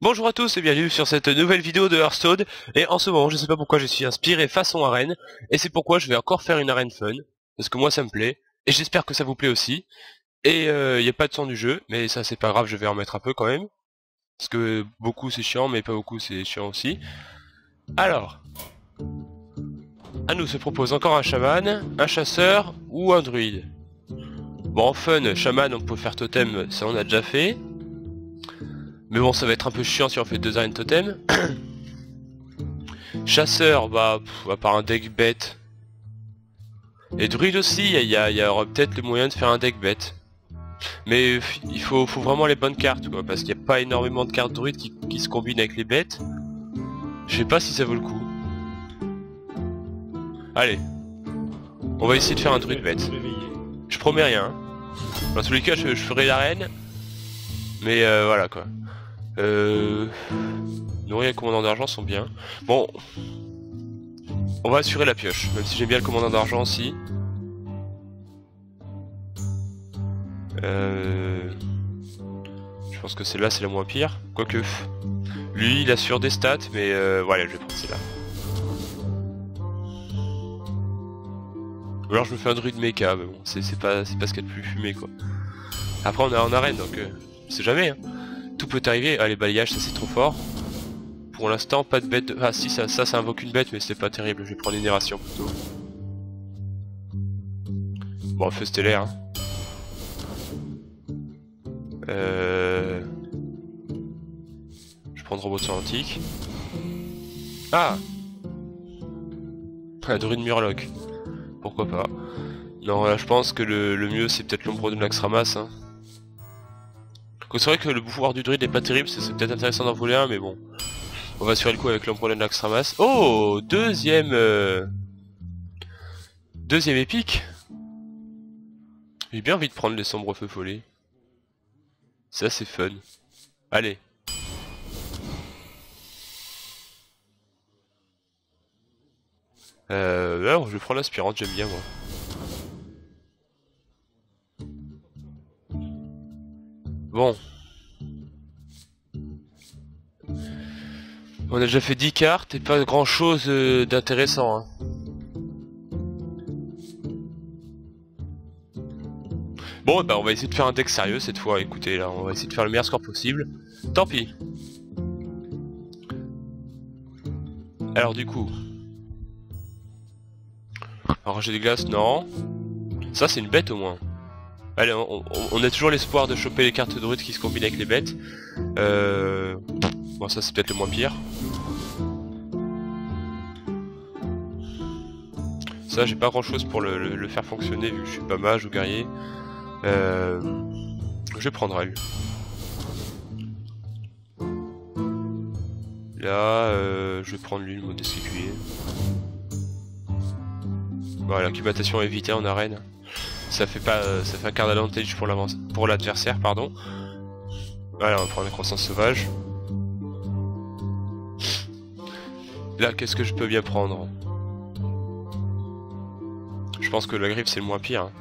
Bonjour à tous et bienvenue sur cette nouvelle vidéo de Hearthstone. Et en ce moment, je sais pas pourquoi je suis inspiré façon arène. Et c'est pourquoi je vais encore faire une arène fun. Parce que moi ça me plaît. Et j'espère que ça vous plaît aussi. Et y a pas de son du jeu. Mais ça c'est pas grave, je vais en mettre un peu quand même. Parce que beaucoup c'est chiant, mais pas beaucoup c'est chiant aussi. Alors. À nous se propose encore un chaman, un chasseur ou un druide. Bon, en fun, chaman on peut faire totem, ça on a déjà fait. Mais bon, ça va être un peu chiant si on fait deux arènes totem. Chasseur, bah, à part un deck bête. Et druide aussi, il y aura peut-être le moyen de faire un deck bête. Mais il faut vraiment les bonnes cartes, quoi, parce qu'il n'y a pas énormément de cartes druides qui se combinent avec les bêtes. Je sais pas si ça vaut le coup. Allez, on va essayer de faire un druide bête. Je promets rien. Hein. Dans tous les cas, je ferai l'arène. Mais voilà, quoi. Nourrir et commandant d'argent sont bien. Bon, on va assurer la pioche, même si j'aime bien le commandant d'argent aussi. Je pense que celle-là c'est la moins pire. Quoique, lui il assure des stats, mais voilà, je vais prendre celle-là. Ou alors je me fais un druide mecha, mais bon, c'est pas ce qu'il y a de plus fumé, quoi. Après on est en arène, donc c'est jamais, hein. Tout peut arriver. Ah, les balayages, ça c'est trop fort. Pour l'instant, pas de bête. Ah si, ça invoque une bête, mais c'est pas terrible. Je vais prendre l'énération plutôt. Bon, feu stellaire. Hein. Je prends robot sur antique. Ah, la druide Murloc. Pourquoi pas. Non, là je pense que le mieux c'est peut-être l'ombre de Naxxramas. Hein. C'est vrai que le pouvoir du druide est pas terrible, c'est peut-être intéressant d'en voler un, mais bon. On va assurer le coup avec l'ombre de Naxxramas. Oh, deuxième épique. J'ai bien envie de prendre les sombres feux follets. Ça c'est fun. Allez. Alors je prends l'aspirante, j'aime bien moi. Bon. On a déjà fait 10 cartes et pas grand chose d'intéressant. Hein. Bon, bah on va essayer de faire un deck sérieux cette fois. Écoutez, là, on va essayer de faire le meilleur score possible. Tant pis. Alors du coup... Arranger des glaces, non. Ça c'est une bête au moins. Allez, on a toujours l'espoir de choper les cartes druides qui se combinent avec les bêtes. Bon, ça c'est peut-être le moins pire. Ça, j'ai pas grand chose pour le faire fonctionner vu que je suis pas mage ou guerrier. Je vais prendre elle. Là, je vais prendre lui, le mode esquivier. Voilà, l'incubatation évitée en arène. Ça fait un card advantage pour l'adversaire, pardon. Voilà, on va prendre la croissance sauvage. Là, qu'est-ce que je peux bien prendre? Je pense que la griffe c'est le moins pire. Hein.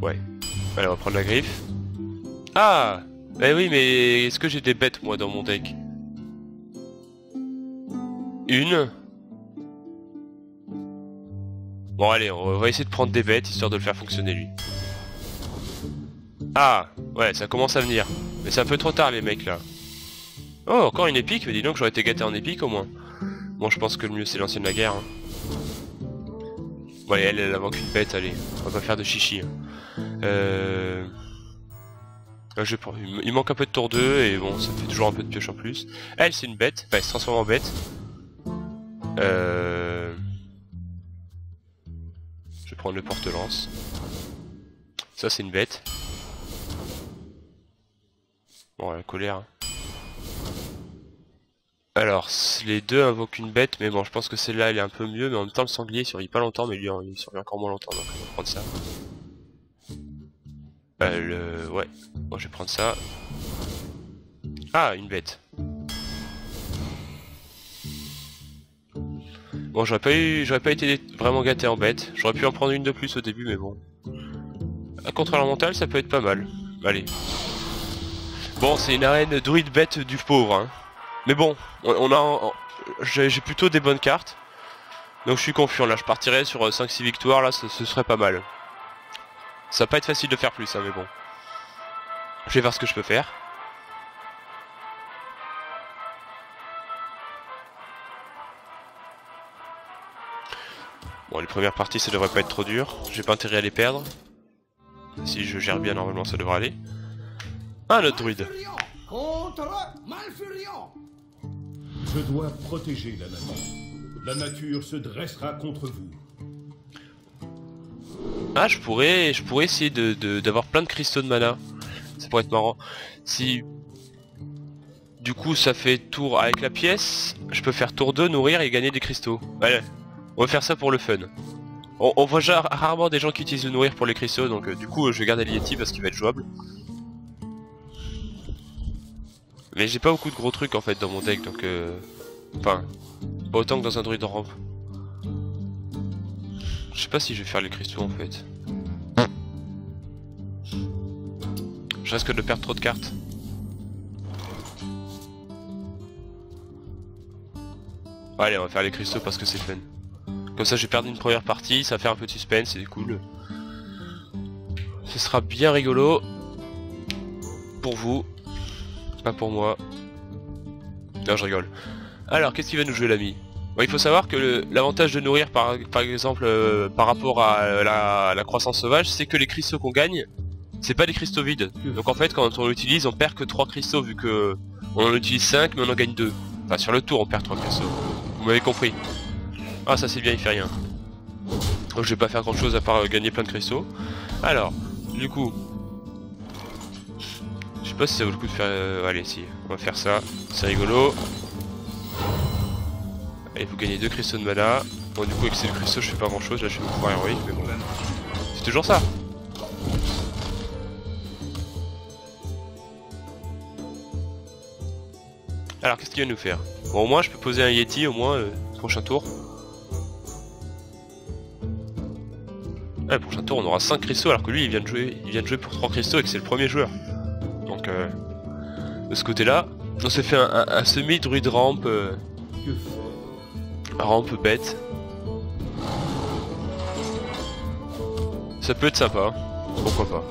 Ouais. Allez, on va prendre la griffe. Ah! Eh oui, mais est-ce que j'ai des bêtes moi dans mon deck? Une. Bon allez, on va essayer de prendre des bêtes histoire de le faire fonctionner lui. Ah! Ouais, ça commence à venir. Mais c'est un peu trop tard les mecs là. Oh, encore une épique, mais dis donc j'aurais été gâté en épique au moins. Bon, je pense que le mieux c'est l'ancienne la guerre. Hein. Bon allez, elle manque une bête, allez. On va pas faire de chichi. Hein. Là, il manque un peu de tour 2 et bon, ça fait toujours un peu de pioche en plus. Elle c'est une bête, enfin elle se transforme en bête. Je vais prendre le porte-lance. Ça c'est une bête. Bon, la colère. Hein. Alors, les deux invoquent une bête, mais bon, je pense que celle-là elle est un peu mieux, mais en même temps le sanglier il survit pas longtemps, mais lui il survit encore moins longtemps, donc on va prendre ça. Ouais, bon je vais prendre ça. Ah, une bête. Bon, j'aurais pas été vraiment gâté en bête. J'aurais pu en prendre une de plus au début, mais bon. Un contrôleur mental, ça peut être pas mal. Allez. Bon, c'est une arène druide bête du pauvre, hein. Mais bon, j'ai plutôt des bonnes cartes. Donc je suis confiant, là je partirais sur 5-6 victoires, là ce serait pas mal. Ça va pas être facile de faire plus, hein, mais bon. Je vais voir ce que je peux faire. Bon, les premières parties ça devrait pas être trop dur. J'ai pas intérêt à les perdre. Si je gère bien, normalement ça devrait aller. Ah, notre druide. Contre Malfurion. Je dois protéger la nature. La nature se dressera contre vous. Ah, je pourrais essayer d'avoir plein de cristaux de mana. Ça pourrait être marrant. Si... Du coup ça fait tour avec la pièce, je peux faire tour 2, nourrir et gagner des cristaux. Allez, on va faire ça pour le fun. On voit rarement des gens qui utilisent le nourrir pour les cristaux, donc du coup je vais garder l'Yeti parce qu'il va être jouable. Mais j'ai pas beaucoup de gros trucs en fait dans mon deck, donc enfin, pas autant que dans un druide en rampe. Je sais pas si je vais faire les cristaux en fait. Je risque de perdre trop de cartes. Allez, on va faire les cristaux parce que c'est fun. Comme ça, j'ai perdu une première partie, ça va faire un peu de suspense, c'est cool. Ce sera bien rigolo. Pour vous. Pas pour moi. Non, je rigole. Alors, qu'est-ce qu'il va nous jouer l'ami? Bon, il faut savoir que l'avantage de nourrir, par exemple, par rapport à la croissance sauvage, c'est que les cristaux qu'on gagne, c'est pas des cristaux vides. Donc en fait, quand on l'utilise, on perd que 3 cristaux, vu que on en utilise 5, mais on en gagne 2. Enfin, sur le tour, on perd 3 cristaux. Vous m'avez compris. Ah, ça c'est bien, il fait rien. Donc je vais pas faire grand chose à part gagner plein de cristaux. Alors, du coup... Je sais pas si ça vaut le coup de faire... allez, si, on va faire ça. C'est rigolo. Allez, vous gagnez 2 cristaux de mana. Bon, du coup, avec ces 2 cristaux, je fais pas grand chose. Là, je fais mon pouvoir héroïque, mais bon. C'est toujours ça. Alors, qu'est-ce qu'il va nous faire? Bon, au moins, je peux poser un Yeti, au moins, prochain tour. Ah, le prochain tour, on aura 5 cristaux, alors que lui, il vient de jouer pour 3 cristaux et que c'est le premier joueur. Donc, de ce côté-là, on s'est fait un semi-druide rampe. Rampe bête. Ça peut être sympa, pourquoi pas.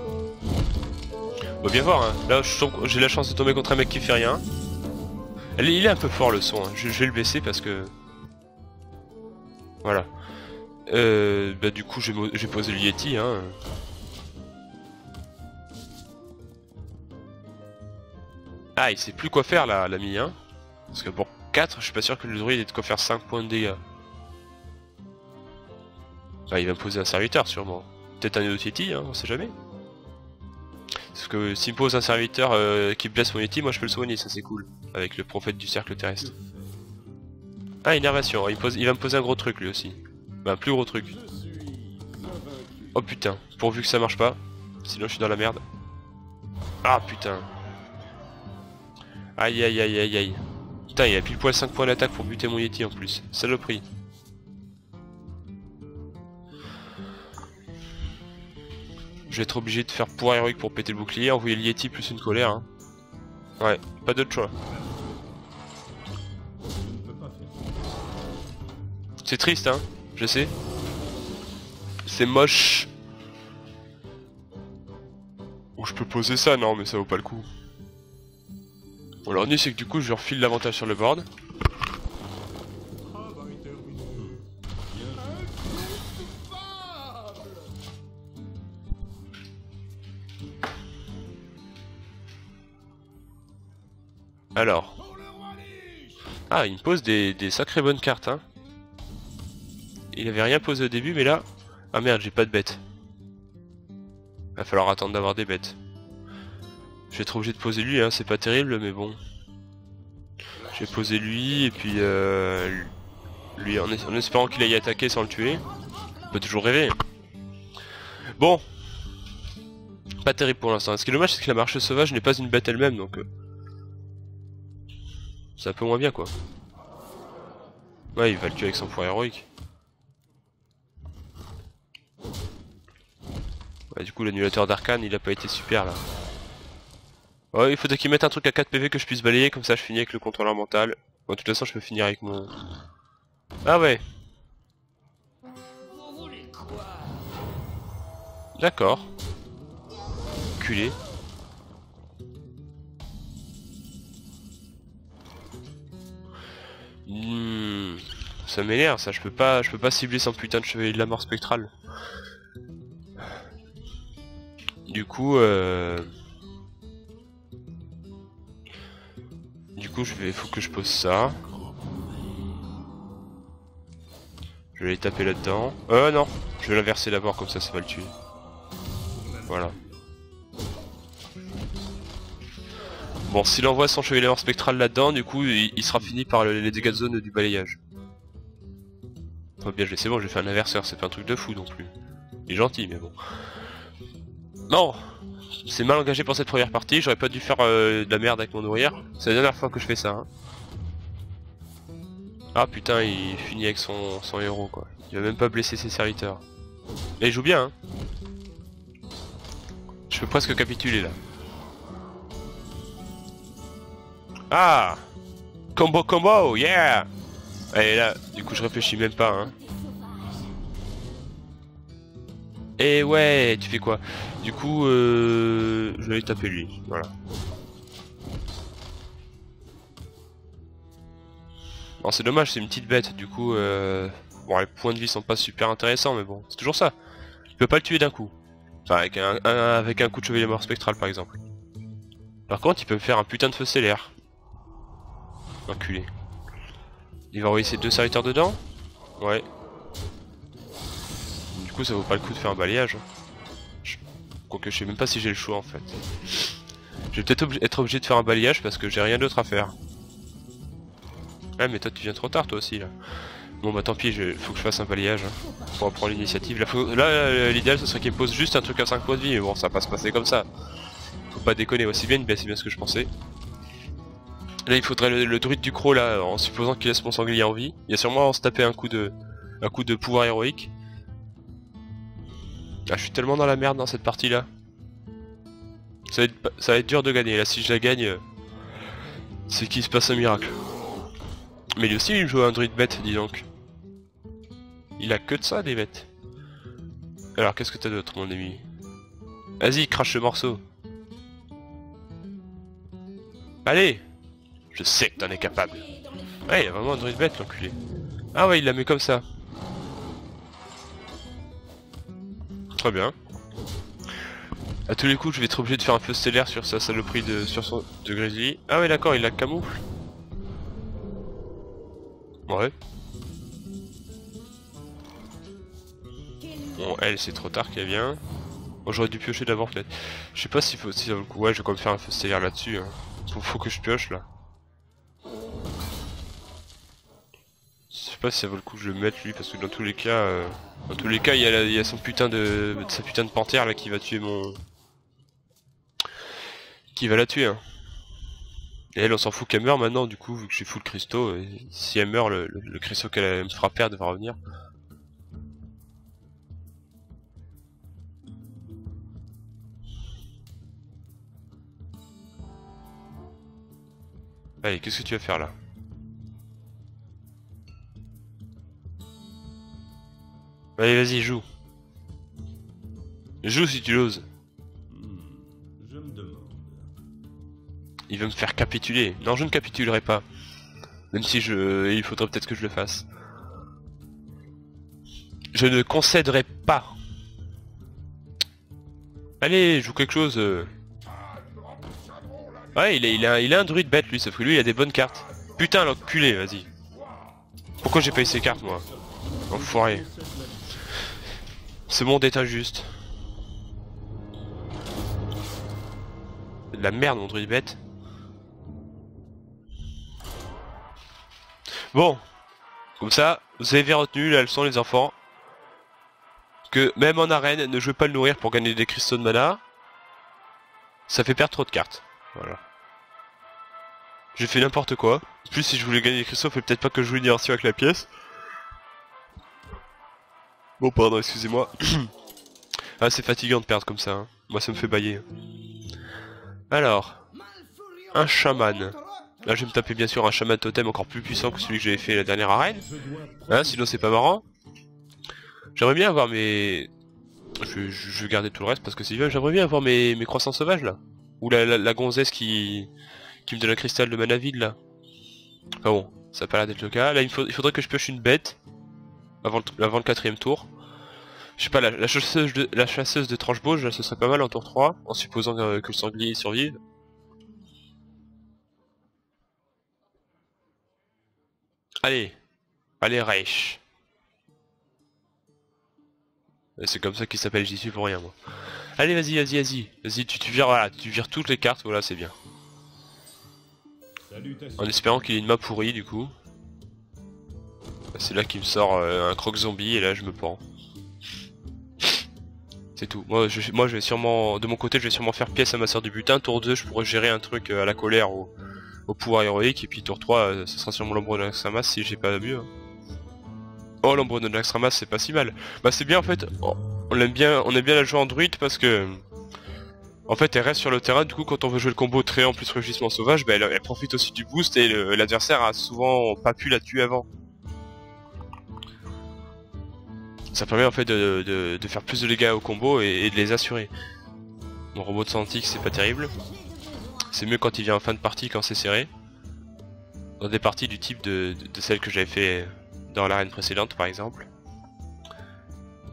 On va bien voir, hein. Là, j'ai la chance de tomber contre un mec qui fait rien. Il est un peu fort le son, hein. Je vais le baisser parce que... Voilà. Bah du coup j'ai posé le Yeti, hein. Ah, il sait plus quoi faire là, l'ami, hein. Parce que pour 4, je suis pas sûr que le druide ait de quoi faire 5 points de dégâts. Bah il va me poser un serviteur sûrement. Peut-être un autre Yeti, hein, on sait jamais. Parce que s'il me pose un serviteur qui blesse mon Yeti, moi je peux le soigner, ça c'est cool. Avec le prophète du cercle terrestre. Ah, énervation, il va me poser un gros truc lui aussi. Bah un plus gros truc. Oh putain, pourvu que ça marche pas. Sinon je suis dans la merde. Ah putain. Aïe aïe aïe aïe aïe. Putain, il a pile poil 5 points d'attaque pour buter mon Yeti en plus. Saloperie. Je vais être obligé de faire pouvoir héroïque pour péter le bouclier, envoyer le Yeti plus une colère, hein. Ouais, pas d'autre choix. C'est triste, hein, je sais. C'est moche. Ou je peux poser ça, non, mais ça vaut pas le coup. Bon, alors, c'est que du coup, je refile l'avantage sur le board. Alors. Ah, il me pose des sacrées bonnes cartes, hein. Il avait rien posé au début, mais là... Ah merde, j'ai pas de bêtes. Va falloir attendre d'avoir des bêtes. Je vais être obligé de poser lui, hein, c'est pas terrible, mais bon. Je vais poser lui, et puis... lui, en espérant qu'il aille attaquer sans le tuer. On peut toujours rêver. Bon. Pas terrible pour l'instant. Ce qui est dommage, c'est que la marche sauvage n'est pas une bête elle-même, donc... c'est un peu moins bien, quoi. Ouais, il va le tuer avec son pouvoir héroïque. Ouais, du coup, l'annulateur d'arcane, il a pas été super, là. Ouais, il faudrait qu'ils mettent un truc à 4 PV que je puisse balayer, comme ça je finis avec le contrôleur mental. Bon, de toute façon je peux finir avec mon... Ah ouais. Vous voulez quoi? D'accord. Culé. Ça m'énerve ça, je peux pas cibler son putain de chevalier de la mort spectrale. Du coup faut que je pose ça. Je vais aller taper là-dedans. Non, je vais l'inverser d'abord comme ça va le tuer. Voilà. Bon, s'il envoie son chevalier de la mort spectrale là-dedans, du coup il sera fini par les dégâts de zone du balayage. Faut bien, c'est bon, j'ai fait un inverseur, c'est pas un truc de fou non plus. Il est gentil, mais bon. Non, c'est mal engagé pour cette première partie, j'aurais pas dû faire de la merde avec mon nourrir. C'est la dernière fois que je fais ça. Hein. Ah putain, il finit avec son héros quoi. Il va même pas blesser ses serviteurs. Mais il joue bien hein. Je peux presque capituler là. Ah, combo, yeah. Allez là, du coup je réfléchis même pas hein. Et ouais, tu fais quoi? Du coup, je vais aller taper lui, voilà. Bon, c'est dommage, c'est une petite bête, du coup, bon, les points de vie sont pas super intéressants, mais bon, c'est toujours ça. Tu peux pas le tuer d'un coup. Enfin, avec un coup de chevalier mort spectral, par exemple. Par contre, il peut me faire un putain de feu stellaire. Enculé. Il va envoyer ses 2 serviteurs dedans? Ouais. Du coup, ça vaut pas le coup de faire un balayage. Quoique je sais même pas si j'ai le choix en fait. Je vais peut-être être obligé de faire un balayage parce que j'ai rien d'autre à faire. Ouais mais toi tu viens trop tard toi aussi là. Bon bah tant pis, faut que je fasse un balayage hein, pour reprendre l'initiative. Là l'idéal ce serait qu'il me pose juste un truc à 5 points de vie mais bon ça va pas se passer comme ça. Faut pas déconner, aussi bien une baisse, c'est bien ce que je pensais. Là il faudrait le druide du croc là, en supposant qu'il laisse mon sanglier en vie. Il y a sûrement à se taper un coup de pouvoir héroïque. Ah, je suis tellement dans la merde dans cette partie là. Ça va être dur de gagner là, si je la gagne, c'est qu'il se passe un miracle. Mais lui aussi il joue un druide bête, dis donc. Il a que de ça des bêtes. Alors qu'est-ce que t'as d'autre mon ami? Vas-y, crache ce morceau. Allez! Je sais que t'en es capable. Ouais, il a vraiment un druide bête l'enculé. Ah ouais, il la met comme ça. Très bien. A tous les coups, je vais être obligé de faire un feu stellaire sur sa saloperie de Grizzly. Ah ouais, d'accord, il la camoufle. Ouais. Bon, elle, c'est trop tard qu'elle vient. Bon, j'aurais dû piocher d'abord peut-être. Je sais pas si ça vaut le coup. Ouais, je vais quand même faire un feu stellaire là-dessus. Hein. Faut que je pioche là. Je sais pas si ça vaut le coup que je le mette lui, parce que dans tous les cas, il y a son putain sa putain de panthère là qui va tuer mon... Qui va la tuer hein. Et elle on s'en fout qu'elle meurt maintenant du coup vu que je suis full cristaux, et si elle meurt le cristaux qu'elle me fera perdre va revenir. Allez, qu'est-ce que tu vas faire là? Allez vas-y joue. Joue si tu l'oses. Je me demande. Il veut me faire capituler. Non, je ne capitulerai pas. Même si il faudrait peut-être que je le fasse. Je ne concéderai pas. Allez, joue quelque chose. Ouais, il a un druide bête lui, sauf que lui il a des bonnes cartes. Putain l'enculé, vas-y. Pourquoi j'ai payé ces cartes moi? Enfoiré. Ce monde est injuste. C'est de la merde mon druide bête. Bon, comme ça, vous avez bien retenu la leçon les enfants. Que même en arène, ne jouez pas le nourrir pour gagner des cristaux de mana. Ça fait perdre trop de cartes. Voilà. J'ai fait n'importe quoi. En plus si je voulais gagner des cristaux, il faut peut-être pas que je joue une immersion avec la pièce. Bon pardon, excusez-moi. Ah c'est fatigant de perdre comme ça. Hein. Moi ça me fait bailler. Alors, Malfurion un chaman. contre Là je vais me taper bien sûr un chaman totem encore plus puissant que celui que j'avais fait la dernière arène. Je dois Hein, protéger sinon c'est pas marrant. J'aimerais bien avoir mes... Je vais garder tout le reste parce que c'est bien. J'aimerais bien avoir mes croissants sauvages là. Ou la gonzesse qui me donne un cristal de mana vide là. Enfin bon, ça a pas l'air d'être le cas. Là il faudrait que je pioche une bête avant le quatrième tour. Je sais pas, la chasseuse de tranche-bauge, là, ce serait pas mal en tour 3, en supposant que le sanglier survive. Allez, allez Reich. C'est comme ça qu'il s'appelle, j'y suis pour rien moi. Allez vas-y, tu vires, voilà, tu vires toutes les cartes, voilà c'est bien. salutations. En espérant qu'il ait une main pourrie du coup. C'est là qu'il me sort un croc zombie et là je me pends. C'est tout. Moi je vais sûrement, de mon côté je vais sûrement faire pièce à ma soeur du butin. Tour 2 je pourrais gérer un truc à la colère au pouvoir héroïque. Et puis tour 3 ce sera sûrement l'ombre de l'Axtramas si j'ai pas mieux. Hein. Oh l'ombre de l'Axtramas c'est pas si mal. Bah c'est bien en fait, on aime bien la jouer en druide parce que... En fait elle reste sur le terrain, du coup quand on veut jouer le combo Tréant plus rugissement sauvage, bah, elle profite aussi du boost et l'adversaire a souvent pas pu la tuer avant. Ça permet en fait de faire plus de dégâts au combo et de les assurer. Mon robot de Santic c'est pas terrible. C'est mieux quand il vient en fin de partie quand c'est serré. Dans des parties du type de celle que j'avais fait dans l'arène précédente par exemple.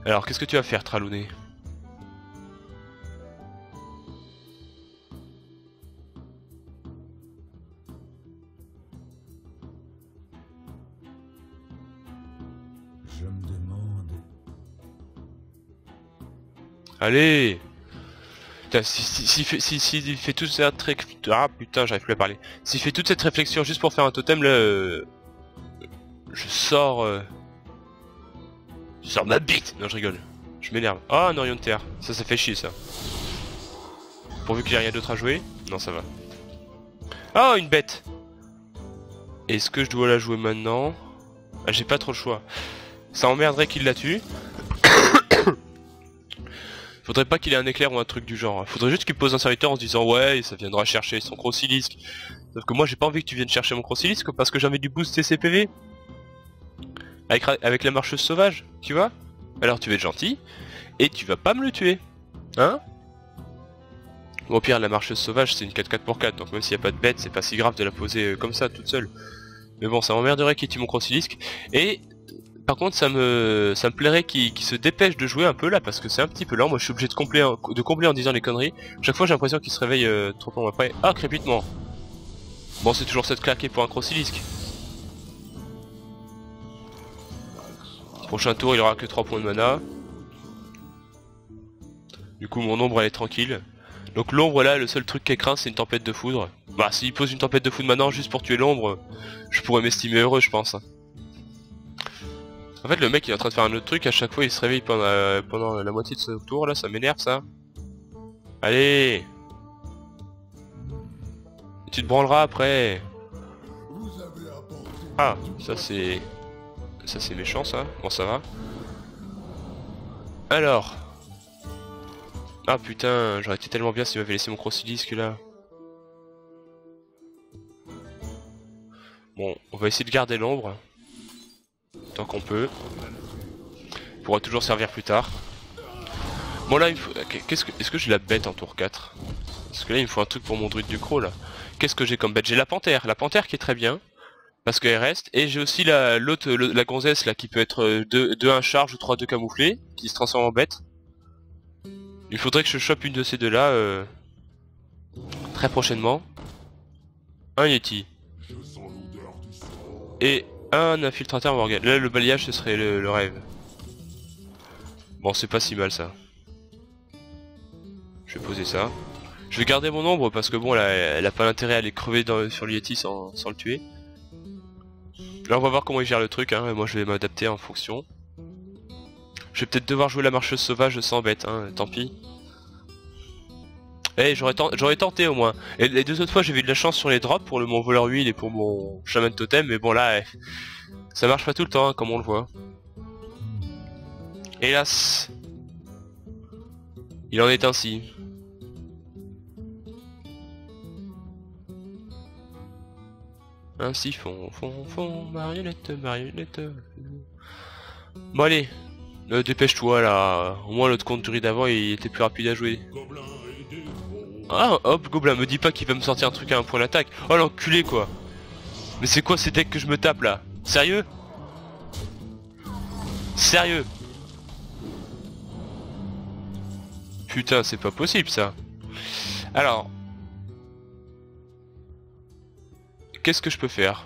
Alors qu'est-ce que tu vas faire Tralouné? Je me demande. Allez! Putain, s'il fait toute cette réflexion... Ah putain, j'arrive plus à parler. S'il fait toute cette réflexion juste pour faire un totem, là... je sors... Je sors ma bite! Non, je rigole. Je m'énerve. Ah, un Orion de terre. Ça fait chier, ça. Pourvu qu'il n'y ait rien d'autre à jouer. Non, ça va. Ah, une bête! Est-ce que je dois la jouer maintenant? Ah, j'ai pas trop le choix. Ça emmerderait qu'il la tue. Faudrait pas qu'il ait un éclair ou un truc du genre. Faudrait juste qu'il pose un serviteur en se disant ouais, ça viendra chercher son Crocilisk. Sauf que moi j'ai pas envie que tu viennes chercher mon Crocilisk parce que j'ai envie du booster ses PV. Avec la marcheuse sauvage, tu vois. Alors tu vas être gentil et tu vas pas me le tuer. Hein? Bon, au pire la marcheuse sauvage c'est une 4-4 pour 4, donc même s'il y a pas de bête c'est pas si grave de la poser comme ça toute seule. Mais bon, ça m'emmerderait qu'il tue mon Crocilisk. Et par contre ça me plairait qu'il se dépêche de jouer un peu là parce que c'est un petit peu lent. Moi je suis obligé de combler en disant les conneries. Chaque fois j'ai l'impression qu'il se réveille trop longtemps après. Ah, crépitement. Bon, c'est toujours cette claquée pour un Crocilisk. Prochain tour il aura que 3 points de mana. Du coup mon ombre elle est tranquille. Donc l'ombre là, le seul truc qu'elle craint c'est une tempête de foudre. Bah s'il pose une tempête de foudre maintenant juste pour tuer l'ombre, je pourrais m'estimer heureux je pense. En fait le mec il est en train de faire un autre truc, à chaque fois il se réveille pendant la moitié de ce tour là, ça m'énerve ça. Allez! Et tu te branleras après. Ah, ça c'est méchant ça, bon ça va. Alors. Ah putain, j'aurais été tellement bien s'il m'avait laissé mon Crocilisk là. Bon, on va essayer de garder l'ombre. Tant qu'on peut. Pourra toujours servir plus tard. Bon là, il faut... est-ce que j'ai la bête en tour 4? Parce que là, il me faut un truc pour mon druide du croc là. Qu'est-ce que j'ai comme bête? J'ai la panthère qui est très bien. Parce qu'elle reste. Et j'ai aussi la gonzesse là qui peut être 2-1 charge ou 3-2 camouflé. Qui se transforme en bête. Il faudrait que je chope une de ces deux là très prochainement. Un Yeti. Et un infiltrateur Morgan. Là le balayage ce serait le rêve. Bon c'est pas si mal ça. Je vais poser ça. Je vais garder mon ombre parce que bon là, elle a pas l'intérêt à aller crever sur le Yeti sans le tuer. Là on va voir comment il gère le truc hein, et moi je vais m'adapter en fonction. Je vais peut-être devoir jouer la marcheuse sauvage sans bête hein, tant pis. Eh j'aurais tenté au moins. Et les deux autres fois j'ai eu de la chance sur les drops pour mon voleur huile et pour mon chaman totem, mais bon là ça marche pas tout le temps hein, comme on le voit. Hélas. Il en est ainsi. Ainsi marionnette, marionnette. Bon allez, dépêche-toi là. Au moins l'autre compte du riz d'avant il était plus rapide à jouer. Ah hop, Gobelin, me dis pas qu'il va me sortir un truc à un point d'attaque. Oh l'enculé quoi. Mais c'est quoi ces decks que je me tape là? Sérieux? Sérieux? Putain, c'est pas possible ça. Alors, qu'est-ce que je peux faire?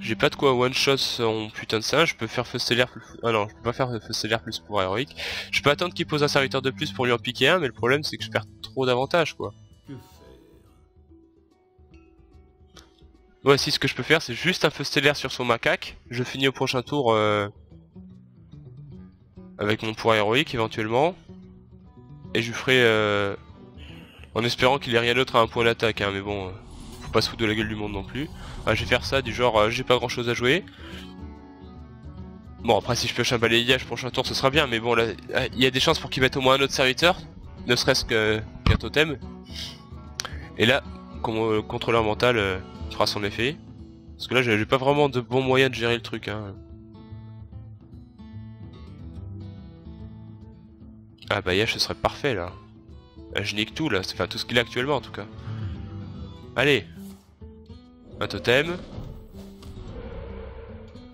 J'ai pas de quoi one shot son putain de ça. Je peux faire feu stellaire plus... Ah non, je peux pas faire feu stellaire plus pour héroïque. Je peux attendre qu'il pose un serviteur de plus pour lui en piquer un, mais le problème c'est que je perds trop d'avantages quoi. Que faire? Ouais, si ce que je peux faire c'est juste un feu stellaire sur son macaque. Je finis au prochain tour avec mon pouvoir héroïque éventuellement. Et je lui ferai en espérant qu'il ait rien d'autre à un point d'attaque hein, mais bon, faut pas se foutre de la gueule du monde non plus. Je vais faire ça du genre j'ai pas grand chose à jouer. Bon après si je pioche un balayage prochain tour ce sera bien, mais bon là il y a des chances pour qu'il mette au moins un autre serviteur, ne serait-ce qu'un totem. Et là comme contrôleur mental fera son effet. Parce que là j'ai pas vraiment de bons moyens de gérer le truc hein. Ah balayage ce serait parfait là. Je nique tout là, enfin tout ce qu'il a actuellement en tout cas. Allez. Un totem.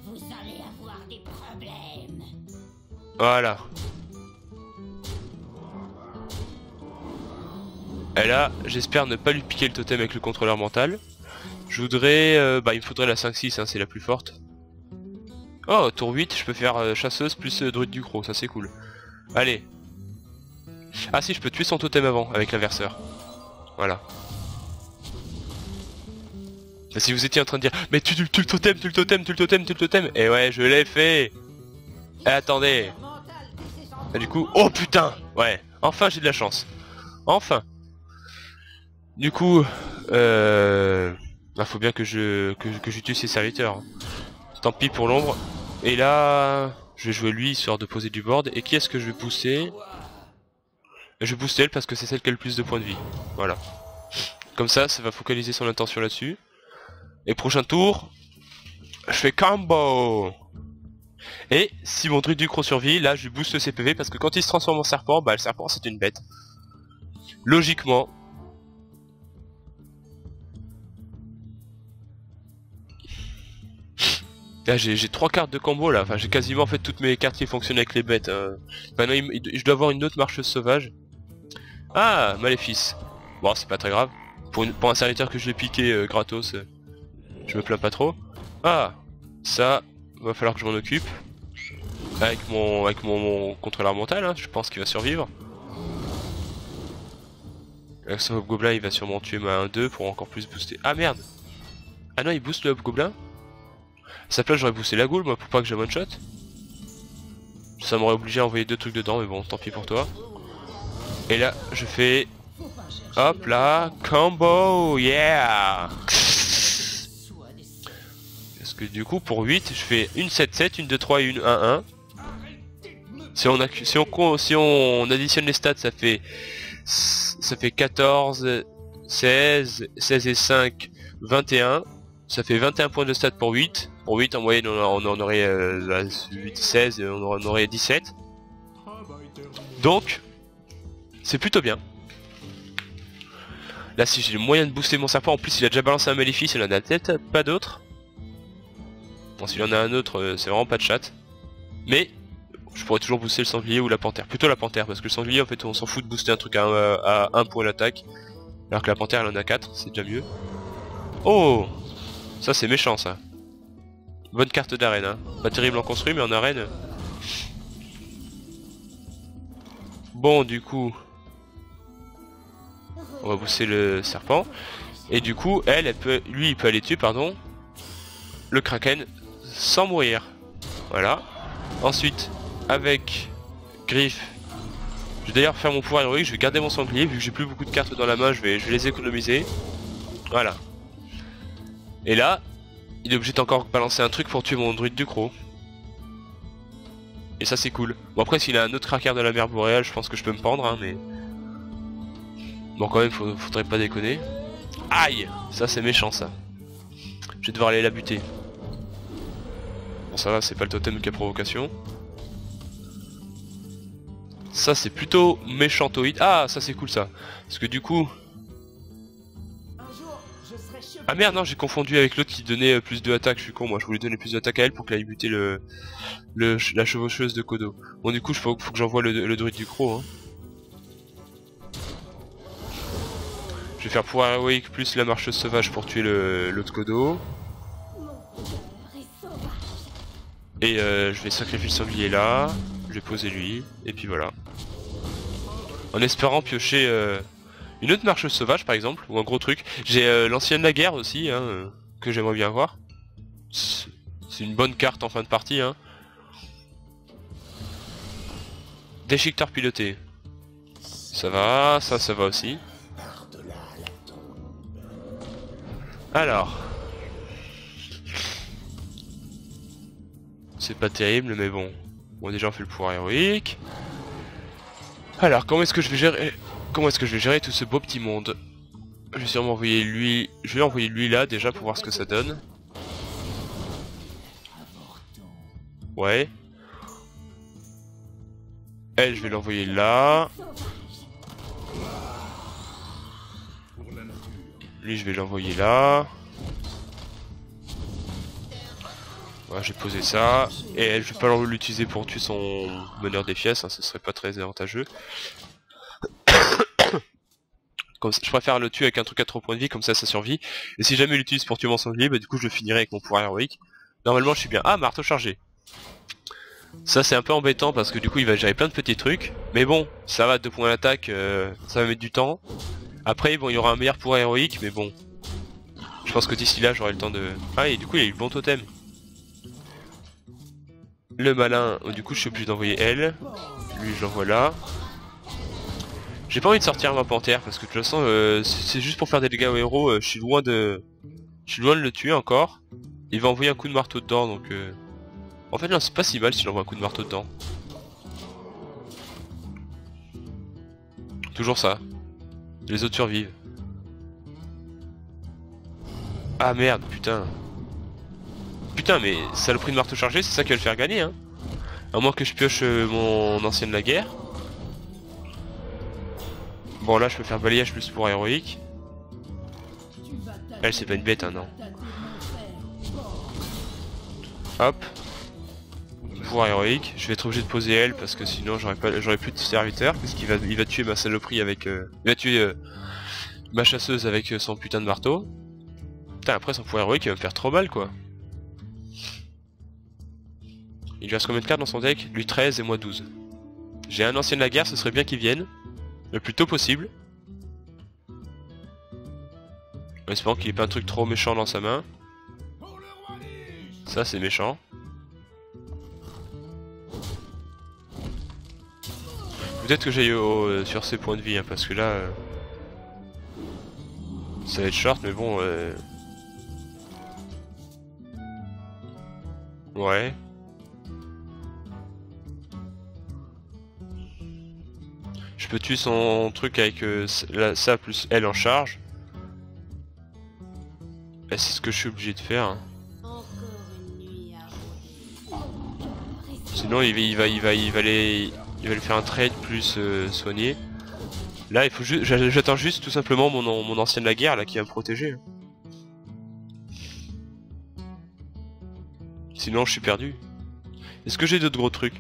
Vous allez avoir des problèmes. Voilà. Et là, j'espère ne pas lui piquer le totem avec le contrôleur mental. Je voudrais... bah il me faudrait la 5-6, hein, c'est la plus forte. Oh, tour 8, je peux faire chasseuse plus druide du croc, ça c'est cool. Allez. Ah si, je peux tuer son totem avant, avec l'inverseur. Voilà. Enfin, si vous étiez en train de dire mais tu le totem, tu le totem, tu le totem, tu le totem. Et ouais, je l'ai fait. Et attendez. Et du coup, oh putain. Ouais, enfin j'ai de la chance. Enfin. Du coup, bah, faut bien que j'utilise ses serviteurs. Tant pis pour l'ombre. Et là, je vais jouer lui histoire de poser du board. Et qui est-ce que je vais booster? Je vais booster elle parce que c'est celle qui a le plus de points de vie. Voilà. Comme ça va focaliser son attention là-dessus. Et prochain tour, je fais combo. Et si mon druide du croc survit, là je lui booste ses PV parce que quand il se transforme en serpent, bah le serpent c'est une bête. Logiquement. Là j'ai 3 cartes de combo là, enfin j'ai quasiment fait toutes mes cartes qui fonctionnent avec les bêtes. Maintenant je dois avoir une autre marcheuse sauvage. Ah, Maléfice. Bon c'est pas très grave. Pour un serviteur que je l'ai piqué gratos. Je me plains pas trop. Ah, ça va falloir que je m'en occupe. Avec mon contrôleur mental, hein, je pense qu'il va survivre. Avec son hobgoblin, il va sûrement tuer ma 1-2 pour encore plus booster. Ah merde. Ah non, il booste le hobgoblin. À sa place, j'aurais boosté la goule, moi, pour pas que je one shot. Ça m'aurait obligé à envoyer 2 trucs dedans, mais bon, tant pis pour toi. Et là, je fais... Hop là, combo, yeah. Parce que du coup pour 8 je fais une 7-7, une 2-3 et une 1-1. Si on additionne les stats ça fait 14, 16 et 5, 21. Ça fait 21 points de stats pour 8. Pour 8 en moyenne on en aurait 8, 16 et on en aurait 17. Donc c'est plutôt bien. Là si j'ai le moyen de booster mon serpent, en plus il a déjà balancé un maléfice, il en a peut-être pas d'autres. Bon s'il en a un autre c'est vraiment pas de chat. Mais je pourrais toujours booster le sanglier ou la panthère. Plutôt la panthère parce que le sanglier en fait on s'en fout de booster un truc à 1 point d'attaque. Alors que la panthère elle en a 4, c'est déjà mieux. Oh, ça c'est méchant ça. Bonne carte d'arène hein. Pas terrible en construit mais en arène. Bon du coup on va booster le serpent. Et du coup lui il peut aller tuer pardon le kraken sans mourir. Voilà. Ensuite avec Griffe, je vais d'ailleurs faire mon pouvoir héroïque, je vais garder mon sanglier vu que j'ai plus beaucoup de cartes dans la main, je vais les économiser. Voilà. Et là, il est obligé d'encore balancer un truc pour tuer mon druide du croc. Et ça c'est cool. Bon après s'il a un autre cracker de la mer boréale, je pense que je peux me pendre hein, mais... Bon quand même faudrait pas déconner. Aïe, ça c'est méchant ça. Je vais devoir aller la buter. Bon ça va, c'est pas le totem qui a provocation. Ça c'est plutôt méchantoïde. Ah ça c'est cool ça. Parce que du coup... Ah merde non, j'ai confondu avec l'autre qui donnait plus de attaque, je suis con, moi je voulais donner plus d'attaque à elle pour qu'elle aille buter la chevaucheuse de Kodo. Bon du coup faut que j'envoie le druide du croc hein. Je vais faire pouvoir héroïque plus la marcheuse sauvage pour tuer l'autre Kodo. Et je vais sacrifier le sanglier là, je vais poser lui, et puis voilà. En espérant piocher une autre marcheuse sauvage par exemple, ou un gros truc. J'ai l'ancienne la guerre aussi, hein, que j'aimerais bien voir. C'est une bonne carte en fin de partie. Hein. Déchiqueteur piloté. Ça va, ça va aussi. Alors. C'est pas terrible mais bon. Bon déjà on fait le pouvoir héroïque. Alors comment est-ce que je vais gérer tout ce beau petit monde? Je vais sûrement envoyer lui. Je vais envoyer lui là déjà pour voir ce que ça donne. Ouais. Elle je vais l'envoyer là. Lui je vais l'envoyer là. Voilà, j'ai posé ça. Et elle je vais pas l'utiliser pour tuer son meneur des fiesses, hein, ce serait pas très avantageux. Comme ça, je préfère le tuer avec un truc à 3 points de vie, comme ça survit. Et si jamais il l'utilise pour tuer mon sanglier, bah du coup je le finirai avec mon pouvoir héroïque. Normalement je suis bien. Ah, marteau chargé. Ça c'est un peu embêtant parce que du coup il va gérer plein de petits trucs. Mais bon, ça va, 2 points d'attaque, ça va mettre du temps. Après bon il y aura un meilleur pouvoir héroïque, mais bon. Je pense que d'ici là j'aurai le temps de... Ah et du coup il a eu le bon totem. Le malin, du coup je suis obligé d'envoyer elle. Lui je l'envoie là. J'ai pas envie de sortir ma panthère parce que de toute façon c'est juste pour faire des dégâts au héros, je suis loin de le tuer encore. Il va envoyer un coup de marteau dedans donc en fait non c'est pas si mal si j'envoie un coup de marteau dedans. Toujours ça. Les autres survivent. Ah merde putain. Putain mais saloperie de marteau chargé c'est ça qui va le faire gagner hein. À moins que je pioche mon ancienne la guerre. Bon là je peux faire balayage plus pour héroïque. Elle c'est pas une bête hein non. Hop. Pouvoir héroïque. Je vais être obligé de poser elle parce que sinon j'aurais plus de serviteur. Parce qu'il va tuer ma saloperie avec... il va tuer ma chasseuse avec son putain de marteau. Putain après son pouvoir héroïque il va me faire trop mal quoi. Il lui reste combien de cartes dans son deck? Lui 13 et moi 12. J'ai un ancien de la guerre, ce serait bien qu'il vienne. Le plus tôt possible. En espérant qu'il ait pas un truc trop méchant dans sa main. Ça c'est méchant. Peut-être que j'aille sur ses points de vie hein, parce que là ça va être short mais bon ouais. Je peux tuer son truc avec ça plus elle en charge. Et c'est ce que je suis obligé de faire. Sinon il va lui faire un trade plus soigné. Là il faut juste, j'attends juste tout simplement mon ancienne la guerre là qui va me protéger. Sinon je suis perdu. Est-ce que j'ai d'autres gros trucs?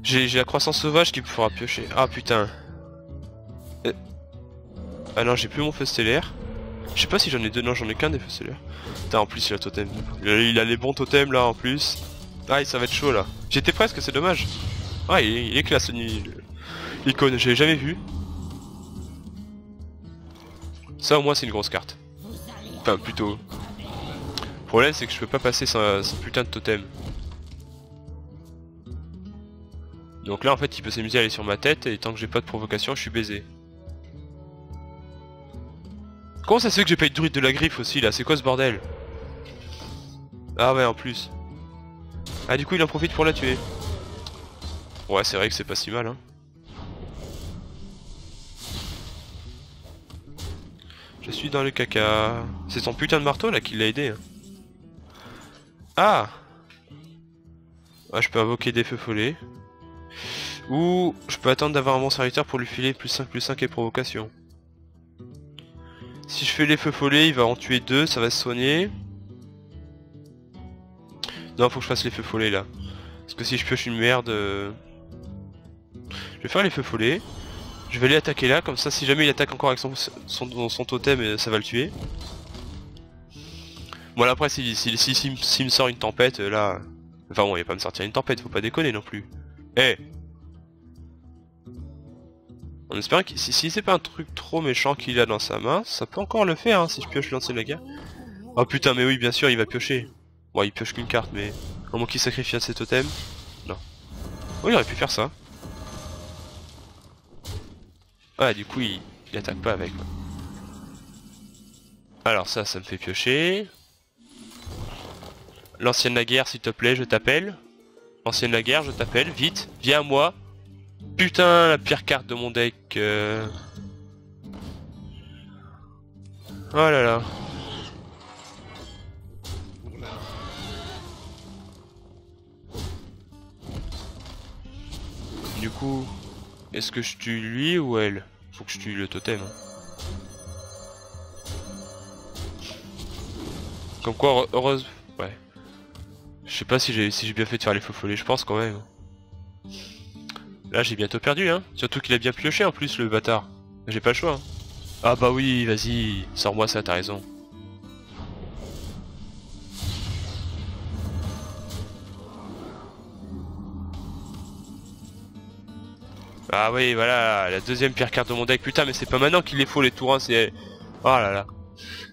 J'ai la croissance sauvage qui me fera piocher. Ah putain. Ah non j'ai plus mon feu stellaire. Je sais pas si j'en ai deux, non j'en ai qu'un des feux stellaires. Putain en plus il a le totem. Il a les bons totems là en plus. Ah ça va être chaud là. J'étais presque, c'est dommage. Ah il est classe l'icône, je l'ai jamais vu. Ça au moins c'est une grosse carte. Enfin plutôt. Le problème c'est que je peux pas passer son putain de totem. Donc là en fait il peut s'amuser à aller sur ma tête et tant que j'ai pas de provocation je suis baisé. Comment ça se fait que j'ai pas eu de druide de la griffe aussi là? C'est quoi ce bordel? Ah ouais en plus. Ah du coup il en profite pour la tuer. Ouais c'est vrai que c'est pas si mal hein. Je suis dans le caca. C'est son putain de marteau là qui l'a aidé. Hein. Ah, ah, je peux invoquer des feux follets. Ou je peux attendre d'avoir un bon serviteur pour lui filer +5/+5 et provocation. Si je fais les feux follets, il va en tuer 2, ça va se soigner. Non, faut que je fasse les feux follets là. Parce que si je pioche une merde... Je vais faire les feux follets. Je vais aller attaquer là, comme ça si jamais il attaque encore avec son totem, ça va le tuer. Bon là après s'il me sort une tempête là... Enfin bon il va pas me sortir une tempête, faut pas déconner non plus. Eh, en espérant que si c'est pas un truc trop méchant qu'il a dans sa main, ça peut encore le faire hein, si je pioche l'ancienne guerre. Oh putain mais oui bien sûr il va piocher. Bon il pioche qu'une carte mais... Au moins qu'il sacrifie un de ses totems. Non. Oh il aurait pu faire ça. Ouais du coup il attaque pas avec. Quoi. Alors ça me fait piocher. L'ancienne la guerre s'il te plaît je t'appelle. L'ancienne la guerre je t'appelle, vite, viens à moi. Putain la pire carte de mon deck. Oh là là. Du coup, est-ce que je tue lui ou elle? Faut que je tue le totem. Comme quoi, heureuse. Ouais. Je sais pas si j'ai bien fait de faire les faux follets, je pense quand même. Là j'ai bientôt perdu hein. Surtout qu'il a bien pioché en plus le bâtard. J'ai pas le choix. Hein. Ah bah oui, vas-y, sors-moi ça, t'as raison. Ah oui, voilà, la deuxième pire carte de mon deck. Putain, mais c'est pas maintenant qu'il les faut les tours 1, c'est... Oh là là.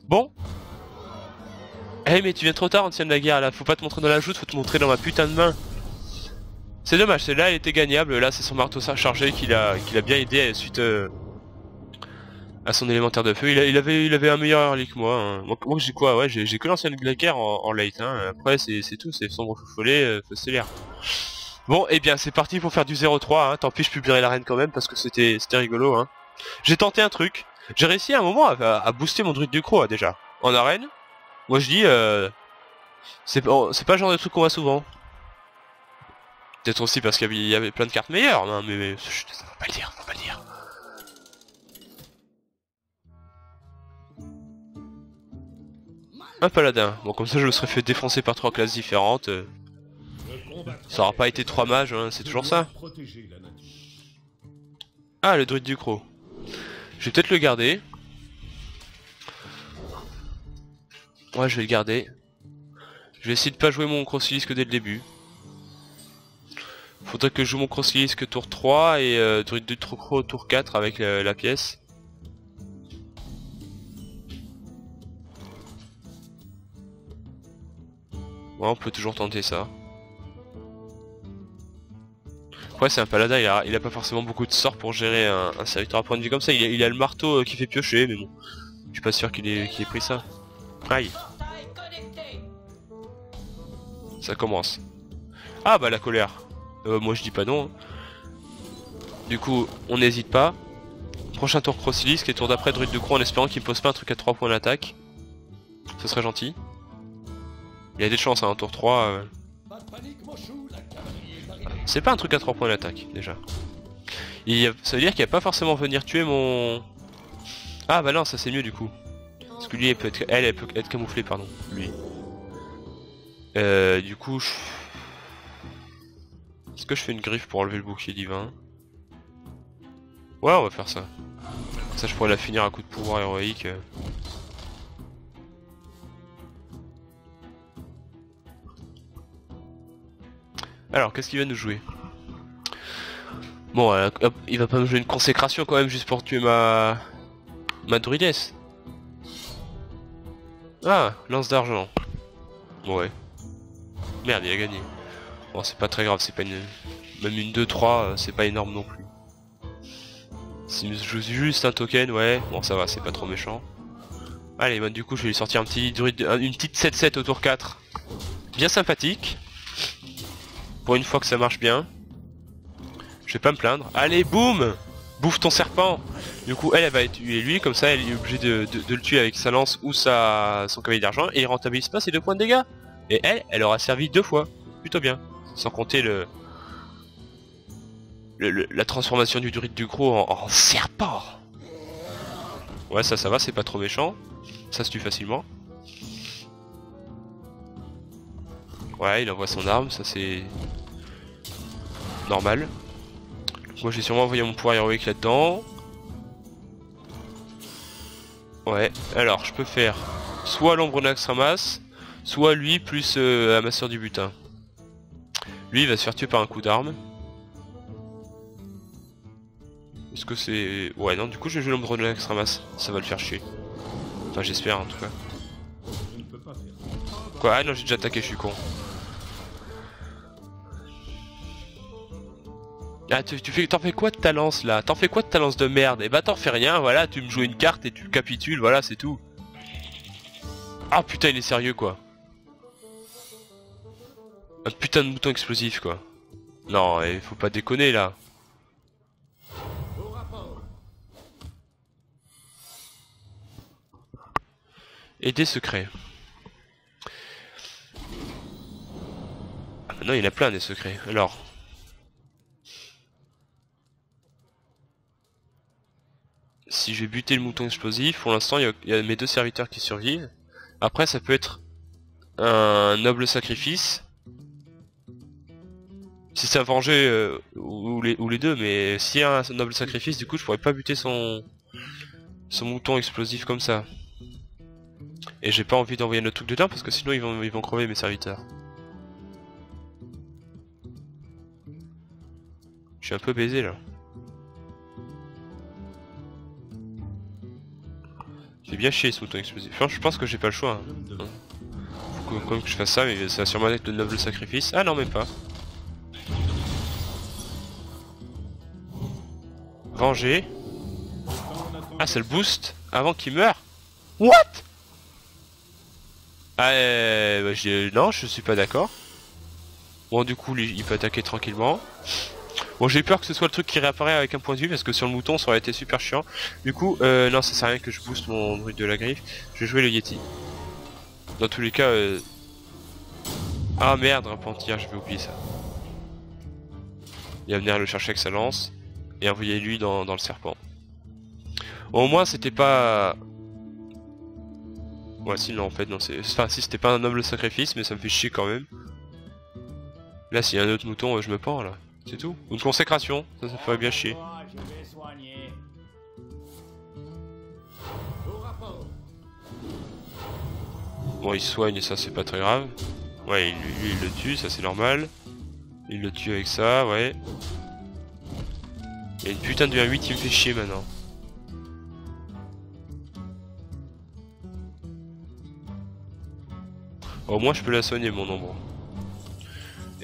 Bon. Eh mais tu viens trop tard, ancienne de la guerre, là. Faut pas te montrer dans la joute, faut te montrer dans ma putain de main. C'est dommage, celle-là elle était gagnable. Là c'est son marteau chargé qu'il a bien aidé suite à son élémentaire de feu. Il avait un meilleur early que moi. Hein. Moi j'ai quoi? Ouais, j'ai que l'ancienne de la guerre en late. Hein. Après c'est tout, c'est sombre feu follet, feu stellaire. Bon, et bien c'est parti pour faire du 0-3, hein. Tant pis je publierai l'arène quand même parce que c'était rigolo. Hein. J'ai tenté un truc, j'ai réussi à un moment à booster mon druide du croc déjà. En arène, moi je dis, c'est pas le genre de truc qu'on voit souvent. Peut-être aussi parce qu'il y avait plein de cartes meilleures, hein, mais chut, ça va pas le dire, faut pas le dire. Un paladin, bon comme ça je me serais fait défoncer par 3 classes différentes. Ça aura pas été 3 mages, hein, c'est toujours ça. Ah, le druide du croc. Je vais peut-être le garder. Ouais, je vais le garder. Je vais essayer de pas jouer mon Crossilisque dès le début. Faudrait que je joue mon Crossilisque tour 3 et druide du croc tour 4 avec la pièce. Ouais, on peut toujours tenter ça. Après c'est un paladin, il a pas forcément beaucoup de sorts pour gérer un serviteur à point de vie comme ça. Il a le marteau qui fait piocher, mais bon. Je suis pas sûr qu'il ait pris ça. Aïe. Ça commence. Ah bah la colère. Moi je dis pas non. Hein. Du coup, on n'hésite pas. Prochain tour Crossilisque et tour d'après druide de croc en espérant qu'il me pose pas un truc à 3 points d'attaque. Ce serait gentil. Il y a des chances, hein, tour 3. C'est pas un truc à 3 points d'attaque déjà. Ça veut dire qu'il va pas forcément venir tuer mon... Ah bah non, ça c'est mieux du coup. Parce que lui, elle peut être camouflée, pardon. Lui. Du coup, est-ce que je fais une griffe pour enlever le bouclier divin? Ouais, on va faire ça. Ça, je pourrais la finir à coup de pouvoir héroïque. Alors, qu'est-ce qu'il va nous jouer? Bon, hop, il va pas me jouer une consécration quand même juste pour tuer ma druidesse. Ah, lance d'argent. Ouais. Merde, il a gagné. Bon, c'est pas très grave, c'est pas une... Même une 2-3, c'est pas énorme non plus. S'il me joue juste un token, ouais, bon ça va, c'est pas trop méchant. Allez, bah, du coup je vais lui sortir un petit druide, une petite 7-7 au tour 4. Bien sympathique. Pour une fois que ça marche bien. Je vais pas me plaindre. Allez, boum! Bouffe ton serpent. Du coup elle va tuer lui, comme ça elle est obligée de le tuer avec sa lance ou son cavalier d'argent et il rentabilise pas ses 2 points de dégâts. Et elle aura servi 2 fois, plutôt bien. Sans compter la transformation du druide du gros en serpent. Ouais ça va, c'est pas trop méchant. Ça se tue facilement. Ouais il envoie son arme, ça c'est normal. Moi j'ai sûrement envoyé mon pouvoir héroïque là-dedans. Ouais, alors je peux faire soit l'ombre Nax ramasse, soit lui plus amasseur du butin. Lui il va se faire tuer par un coup d'arme. Est-ce que c'est... Ouais non, du coup je vais jouer l'ombre Nax ramasse, ça va le faire chier. Enfin j'espère en tout cas. Quoi? Ah non j'ai déjà attaqué, je suis con. Ah t'en fais quoi de ta lance là? T'en fais quoi de ta lance de merde? Et bah t'en fais rien, voilà, tu me joues une carte et tu capitules, voilà c'est tout. Ah putain il est sérieux quoi. Un putain de mouton explosif quoi. Non, il faut pas déconner là. Et des secrets. Ah non il y en a plein des secrets, alors... Si je vais buter le mouton explosif, pour l'instant il y a mes 2 serviteurs qui survivent. Après ça peut être un noble sacrifice. Si c'est à venger ou les deux, mais s'il y a un noble sacrifice, du coup je pourrais pas buter son mouton explosif comme ça. Et j'ai pas envie d'envoyer notre truc dedans parce que sinon ils vont crever mes serviteurs. Je suis un peu baisé là. C'est bien chier ce mouton explosif. Enfin, je pense que j'ai pas le choix. Hein. Faut que, comme que je fasse ça, mais ça va sûrement être le noble sacrifice. Ah non, même pas. Venger. Ah, c'est le boost avant qu'il meure. What? Ah, non, je suis pas d'accord. Bon, du coup, il peut attaquer tranquillement. Bon j'ai peur que ce soit le truc qui réapparaît avec un point de vue parce que sur le mouton ça aurait été super chiant. Du coup non ça sert à rien que je booste mon druide de la griffe. Je vais jouer le Yeti. Dans tous les cas Ah merde repentir, je vais oublier ça. Il va venir le chercher avec sa lance et envoyer lui dans le serpent. Bon, au moins c'était pas... Ouais si non en fait non c'est... Enfin si c'était pas un noble sacrifice mais ça me fait chier quand même. Là s'il y a un autre mouton je me pends là. C'est tout. Une consécration, ça ferait bien chier. Bon il soigne et ça c'est pas très grave. Ouais lui il le tue, ça c'est normal. Il le tue avec ça, ouais. Il y a une putain de 1-8 qui me fait chier maintenant. Au moins je peux la soigner mon ombre.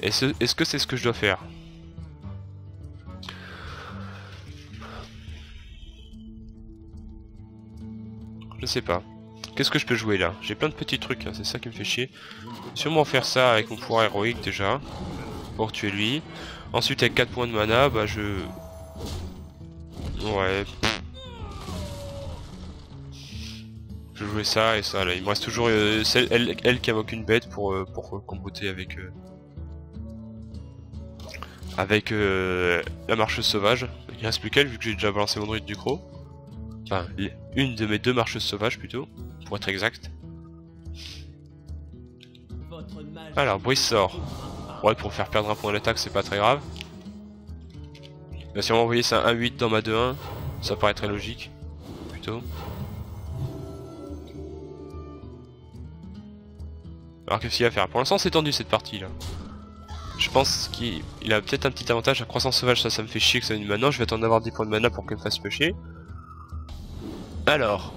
Est-ce que c'est ce que je dois faire? Je sais pas. Qu'est-ce que je peux jouer là? J'ai plein de petits trucs, hein, c'est ça qui me fait chier. Sûrement faire ça avec mon pouvoir héroïque déjà. Pour tuer lui. Ensuite avec 4 points de mana, bah je... Ouais. Je vais jouer ça et ça là. Il me reste toujours elle qui invoque une bête pour comboter avec... la marcheuse sauvage. Il reste plus qu'elle vu que j'ai déjà balancé mon druide du croc. Enfin, une de mes 2 marcheuses sauvages plutôt, pour être exact. Alors, brise sort. Ouais, pour faire perdre un point d'attaque, c'est pas très grave. Bah, si on va envoyer ça 1-8 dans ma 2-1, ça paraît très logique. Plutôt. Alors, qu'est-ce qu'il va faire? Pour l'instant, c'est tendu cette partie là. Je pense qu'il a peut-être un petit avantage à croissance sauvage, ça me fait chier que ça vienne maintenant. Je vais attendre d'avoir 10 points de mana pour qu'elle me fasse pêcher. Alors.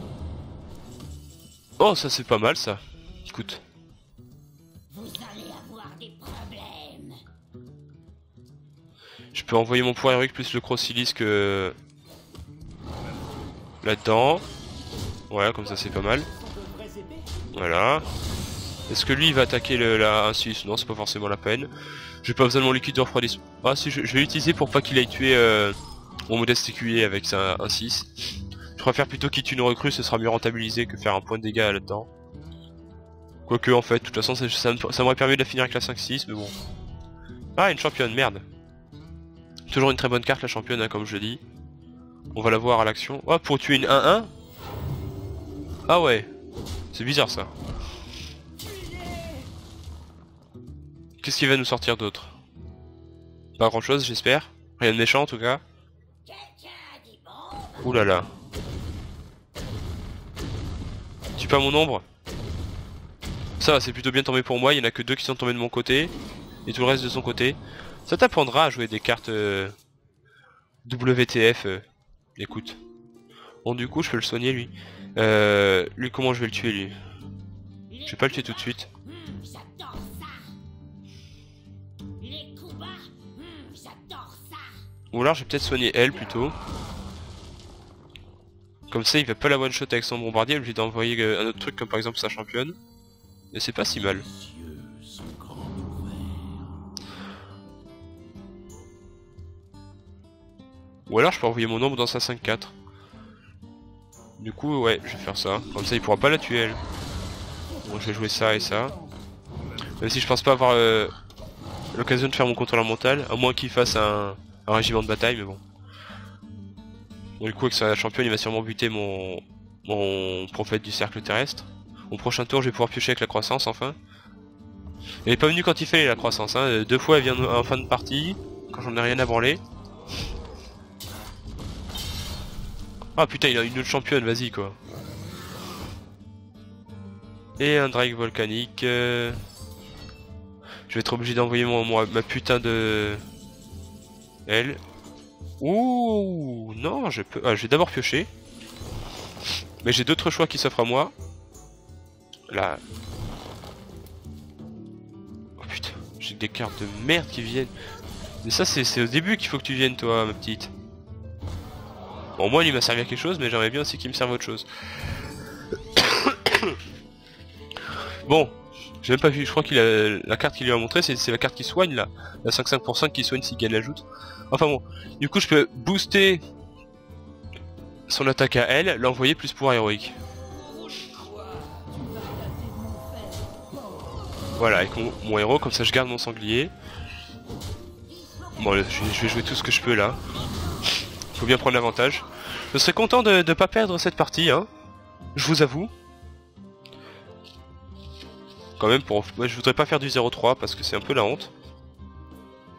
Oh, ça c'est pas mal ça. Écoute. Vous allez avoir des problèmes. Je peux envoyer mon pouvoir héroïque plus le Crocilis que... là-dedans. Ouais, comme ça c'est pas mal. Voilà. Est-ce que lui il va attaquer la 1-6? Non, c'est pas forcément la peine. J'ai pas besoin de mon liquide de refroidissement. Ah si, je vais l'utiliser pour pas qu'il aille tuer Mon modeste écuyer avec un 6. Je préfère plutôt quitter une recrue, ce sera mieux rentabilisé que faire un point de dégâts là-dedans. Quoique en fait, de toute façon ça m'aurait permis de la finir avec la 5-6, mais bon. Ah, une championne, merde. Toujours une très bonne carte la championne, hein, comme je dis. On va la voir à l'action. Oh, pour tuer une 1-1. Ah ouais, c'est bizarre ça. Qu'est-ce qu'il va nous sortir d'autre? Pas grand chose j'espère. Rien de méchant en tout cas. Ouh là là. Tue pas mon ombre. Ça c'est plutôt bien tombé pour moi, il y en a que 2 qui sont tombés de mon côté. Et tout le reste de son côté. Ça t'apprendra à jouer des cartes WTF. Écoute. Bon du coup je peux le soigner lui. Lui comment je vais le tuer lui? Je vais pas le tuer tout de suite. J'adore ça. Les coups bas, j'adore ça. Ou alors je vais peut-être soigner elle plutôt. Comme ça il va pas la one shot avec son bombardier, obligé d'envoyer un autre truc comme par exemple sa championne. Et c'est pas si mal. Ou alors je peux envoyer mon ombre dans sa 5-4. Du coup ouais je vais faire ça. Comme ça il pourra pas la tuer elle. Bon je vais jouer ça et ça. Même si je pense pas avoir l'occasion de faire mon contrôleur mental. À moins qu'il fasse un régiment de bataille mais bon. Bon du coup avec sa championne il va sûrement buter mon prophète du cercle terrestre. Au prochain tour je vais pouvoir piocher avec la croissance enfin. Elle est pas venue quand il fallait la croissance hein. 2 fois elle vient en fin de partie. Quand j'en ai rien à branler. Ah putain il a une autre championne, vas-y quoi. Et un Drake volcanique. Je vais être obligé d'envoyer ma putain de... Elle. Ouh non je peux... Ah je vais d'abord piocher. Mais j'ai d'autres choix qui s'offrent à moi. Là. Oh putain, j'ai des cartes de merde qui viennent. Mais ça c'est au début qu'il faut que tu viennes toi ma petite. Bon moi il m'a servi à quelque chose mais j'aimerais bien aussi qu'il me serve à autre chose. Bon, j'ai même pas vu, je crois qu'il a la carte qu'il lui a montré c'est la carte qui soigne là. La 5-5% qui soigne si Gagne l'ajoute. Enfin bon, du coup je peux booster son attaque à elle, l'envoyer plus pouvoir héroïque. Voilà, avec mon héros, comme ça je garde mon sanglier. Bon, je vais jouer tout ce que je peux là. Faut bien prendre l'avantage. Je serais content de pas perdre cette partie, hein. Je vous avoue. Quand même, moi, je voudrais pas faire du 0-3 parce que c'est un peu la honte.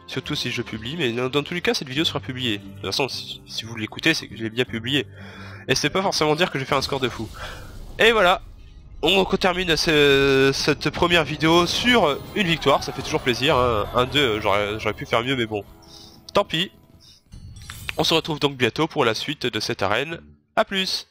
Surtout si je publie, mais dans tous les cas, cette vidéo sera publiée. De toute façon, si vous l'écoutez, c'est que je l'ai bien publié. Et c'est pas forcément dire que je vais faire un score de fou. Et voilà. On termine cette première vidéo sur une victoire, ça fait toujours plaisir, hein. 1-2, j'aurais pu faire mieux mais bon, tant pis. On se retrouve donc bientôt pour la suite de cette arène, à plus.